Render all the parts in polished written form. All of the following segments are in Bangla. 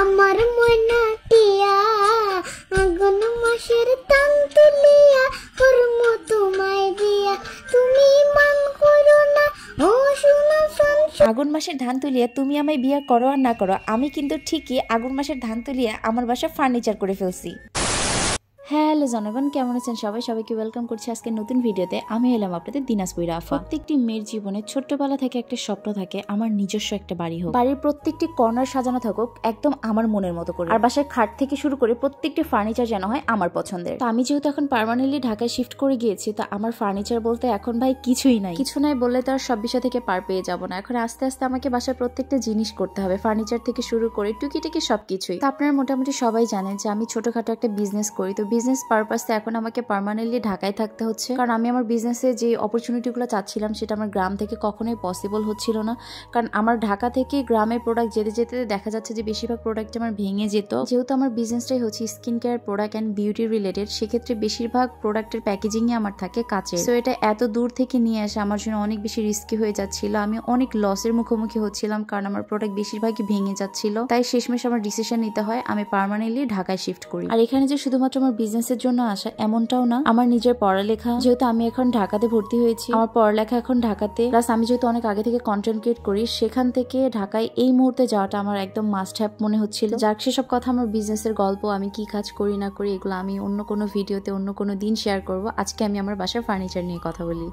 আমার ময়না টিয়া আগুন মাসের তান তুলিয়া করম তোমায় দিয়া তুমি মান করো না ও সোনা সংসার। আগুন মাসের ধান তুলিয়া তুমি আমায় বিয়ে করো আর না করো, আমি কিন্তু ঠিকই আগুন মাসের ধান তুলিয়া আমার বাসা ফার্নিচার করে ফেলছি। হ্যালো জনগণ, কেমন আছেন সবাই? সবাইকে ওয়েলকাম করছি আজকে নতুন ভিডিওতে। আমি এলাম আপনাদের দিনাজপুর আফা। প্রত্যেকটি মেয়ের জীবনে ছোট্টবেলা থেকে একটা স্বপ্ন থাকে, আমার নিজস্ব একটা বাড়ি হোক, বাড়ির প্রত্যেকটি কর্নার সাজানো থাকুক একদম আমার মনের মতো করে, আর বাসায় খাট থেকে শুরু করে প্রত্যেকটি ফার্নিচার যেন হয় আমার পছন্দের। তো আমি যেহেতু এখন পার্মানেন্টলি ঢাকায় শিফট করে গিয়েছি, তো আমার ফার্নিচার বলতে এখন ভাই কিছুই নাই। কিছু নাই বললে তো আর সব বিষয় থেকে পার পেয়ে যাবো না। এখন আস্তে আস্তে আমাকে বাসার প্রত্যেকটা জিনিস করতে হবে, ফার্নিচার থেকে শুরু করে টুকিটাকি সবকিছুই। তো আপনারা মোটামুটি সবাই জানেন যে আমি ছোটখাটো একটা বিজনেস করি, তো বিজনেস পারপাসে এখন আমাকে পার্মানেন্টলি ঢাকায় থাকতে হচ্ছে, কারণ আমি আমার বিজনেসে যে অপরচুনিটিগুলো চাচ্ছিলাম সেটা আমার গ্রাম থেকে কখনোই পসিবল হচ্ছিল না। কারণ আমার ঢাকা থেকে গ্রামের প্রোডাক্ট যেতে যেতে দেখা যাচ্ছে যে বেশিরভাগ প্রোডাক্ট আমার ভেঙে যেত। যেহেতু আমার বিজনেসটাই হচ্ছে skin care product and beauty related, সেক্ষেত্রে বেশিরভাগ প্রোডাক্টের প্যাকেজিংই আমার থাকে কাচের। তো এটা এত দূর থেকে নিয়ে আসা আমার জন্য অনেক বেশি রিস্কি হয়ে যাচ্ছিল। আমি অনেক লসের মুখোমুখি হচ্ছিলাম, কারণ আমার প্রোডাক্ট বেশিরভাগই ভেঙে যাচ্ছিল। তাই শেষমেশ আমার ডিসিশন নিতে হয় আমি পার্মানেন্টলি ঢাকায় শিফট করি। আর এখানে যে শুধুমাত্র আমার বিজনেসের জন্য আসা এমনটাও না, আমার নিজের পড়ালেখা, যেহেতু আমি এখন ঢাকাতে ভর্তি হয়েছি, আমার পড়ালেখা এখন ঢাকাতে, প্লাস আমি যেহেতু অনেক আগে থেকে কন্টেন্ট ক্রিয়েট করি, সেখান থেকে ঢাকায় এই মুহূর্তে যাওয়াটা আমার একদম মাস্ট হ্যাভ মনে হচ্ছিল। যাক, সেসব কথা আমার বিজনেসের গল্প, আমি কি কাজ করি না করি, এগুলো আমি অন্য কোনো ভিডিওতে অন্য কোনো দিন শেয়ার করব। আজকে আমি আমার বাসার ফার্নিচার নিয়ে কথা বলি।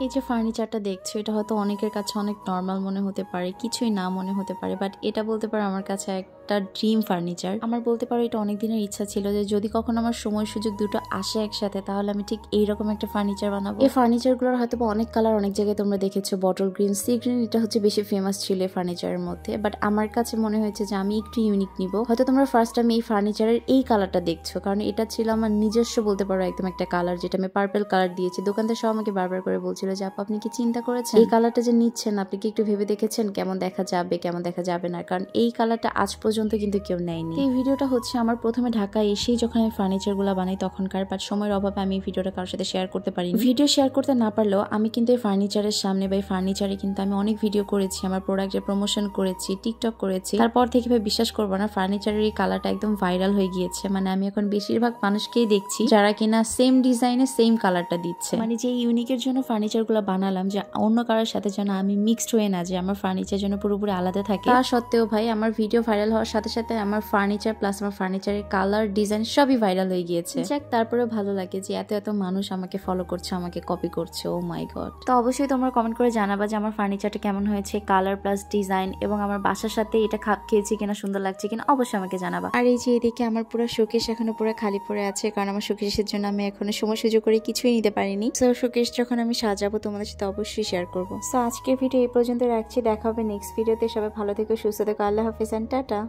এই যে ফার্নিচারটা দেখছো, এটা হয়তো অনেকের কাছে অনেক নর্মাল মনে হতে পারে, কিছুই না মনে হতে পারে, বাট এটা বলতে পারো আমার কাছে একটা ড্রিম ফার্নিচার। আমার বলতে পারো এটা অনেক দিনের ইচ্ছা ছিল যে যদি কখনো আমার সময় সুযোগ দুটো আসে একসাথে, তাহলে আমি ঠিক এইরকম একটা ফার্নিচার বানাবো। এই ফার্নিচার গুলোর হয়তো অনেক কালার অনেক জায়গায় তোমরা দেখেছো, বটল গ্রিন, সি গ্রিন, এটা হচ্ছে বেশি ফেমাস ছিল এই ফার্নিচারের মধ্যে। বাট আমার কাছে মনে হয়েছে যে আমি একটু ইউনিক নিব। হয়তো তোমরা ফার্স্ট আমি এই ফার্নিচারের এই কালারটা দেখছো, কারণ এটা ছিল আমার নিজস্ব বলতে পারো একদম একটা কালার, যেটা আমি পার্পল কালার দিয়েছি। দোকানদার সব আমাকে বারবার করে বলছিল যে আপনি কি চিন্তা করেছেন এই কালারটা যে নিচ্ছেন, আপনি কি একটু ভেবে দেখেছেন কেমন দেখা যাবে কেমন দেখা যাবে না, কারণ এই কালারটা আজ পর্যন্ত কিন্তু কেউ নেয়নি। এই ভিডিওটা হচ্ছে আমার প্রথমে ঢাকায় এসেই যখন আমি ফার্নিচার গুলো বানাই তখনকার, বাট সময়ের অভাবে আমি এই ভিডিওটা কারোর সাথে শেয়ার করতে পারিনি। ভিডিও শেয়ার করতে না পারলেও আমি কিন্তু এই ফার্নিচারের সামনে বা এই ফার্নিচারে কিন্তু আমি অনেক ভিডিও করেছি, আমার প্রোডাক্টের প্রমোশন করেছি, টিকটক করেছি। তারপর থেকে ভাই বিশ্বাস করবো না, ফার্নিচারের এই কালারটা একদম ভাইরাল হয়ে গিয়েছে। মানে আমি এখন বেশিরভাগ মানুষকেই দেখছি যারা কিনা সেম ডিজাইনে সেম কালারটা দিচ্ছে। মানে যে ইউনিকের জন্য ফার্নিচার গুলো বানালাম, যে অন্য কারোর সাথে যেন আমি মিক্সড হয়ে না, যে আমার ফার্নিচার যেন পুরোপুরি আলাদা থাকে। তা সত্ত্বেও ভাই আমার ভিডিও ভাইরাল হওয়ার সাথে সাথে আমার ফার্নিচার প্লাস আমার ফার্নিচারের কালার ডিজাইন সবই ভাইরাল হয়ে গিয়েছে। যাক, তারপরে ভালো লাগে যে এত এত মানুষ আমাকে ফলো করছে, আমাকে কপি করছে। ও মাই গড। তো অবশ্যই তোমরা কমেন্ট করে জানাবা যে আমার ফার্নিচারটা কেমন হয়েছে, কালার প্লাস ডিজাইন, এবং আমার বাসার সাথে এটা খাপ খেয়েছি কিনা, সুন্দর লাগছে কিনা, অবশ্যই আমাকে জানাবা। আর এই যে এদিকে আমার পুরো শোকেস এখনো পুরো খালি পড়ে আছে, কারণ আমার শোকেসের জন্য আমি এখনো সময় সুযোগ করে কিছুই নিতে পারিনি। তো শোকেস যখন আমি সাজাবো তোমাদের সাথে অবশ্যই শেয়ার করবো। সো আজকের ভিডিও এই পর্যন্ত রাখছি, দেখা হবে নেক্সট ভিডিওতে। সবাই ভালো থেকো, সুস্থ থেকো, আল্লাহ হাফেজ এন্ড টাটা।